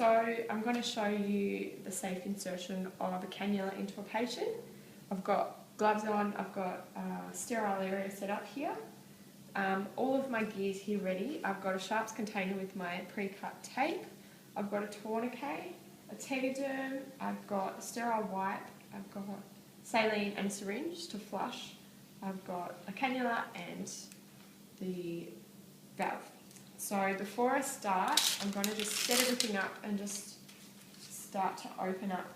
So I'm going to show you the safe insertion of a cannula into a patient. I've got gloves on, I've got a sterile area set up here. All of my gear's here ready. I've got a sharps container with my pre-cut tape. I've got a tourniquet, a tegaderm, I've got a sterile wipe, I've got saline and syringe to flush. I've got a cannula and the valve. So before I start, I'm going to just set everything up and just start to open up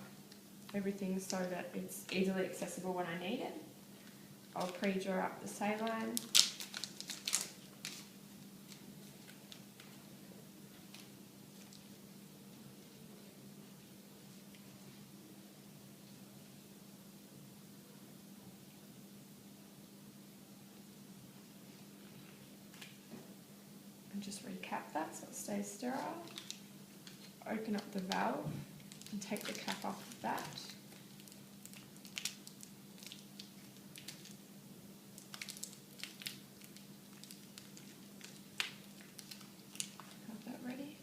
everything so that it's easily accessible when I need it. I'll pre-draw up the saline. And just recap that so it stays sterile. Open up the valve and take the cap off of that. Have that ready.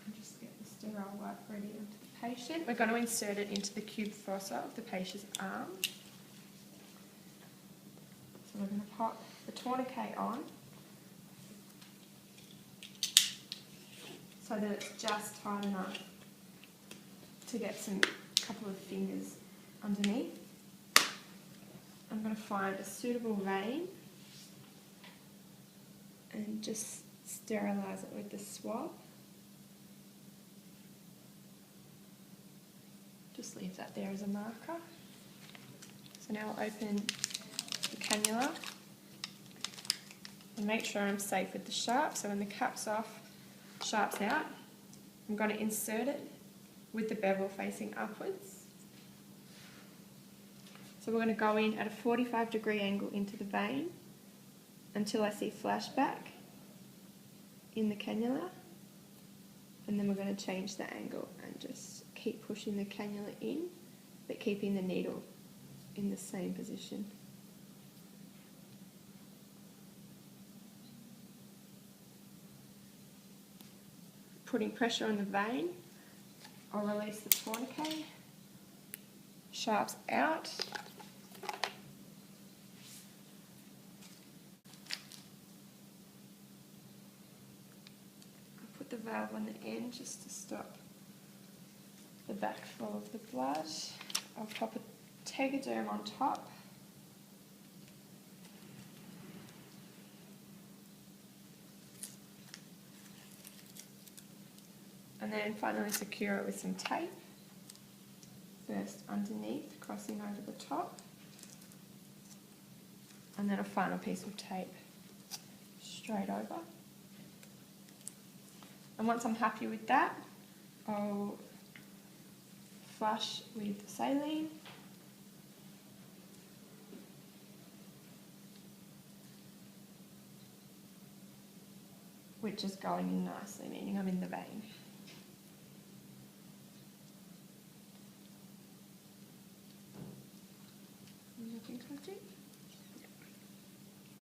And just get the sterile wipe ready onto the patient. We're going to insert it into the cube fossa of the patient's arm. So we're going to pop the tourniquet on so that it's just tight enough to get a couple of fingers underneath. I'm going to find a suitable vein and just sterilise it with the swab. Just leave that there as a marker. So now I'll open the cannula and make sure I'm safe with the sharp. So when the cap's off, sharp's out, I'm going to insert it with the bevel facing upwards. So we're going to go in at a 45-degree angle into the vein until I see flashback in the cannula, and then we're going to change the angle and just keep pushing the cannula in, but keeping the needle in the same position. Putting pressure on the vein, I'll release the tourniquet, sharps out, I'll put the valve on the end just to stop the backflow of the blood. I'll pop a tegaderm on top. And then finally secure it with some tape. First underneath, crossing over the top. And then a final piece of tape straight over. And once I'm happy with that, I'll flush with saline. Which is going in nicely, meaning I'm in the vein. I think I do.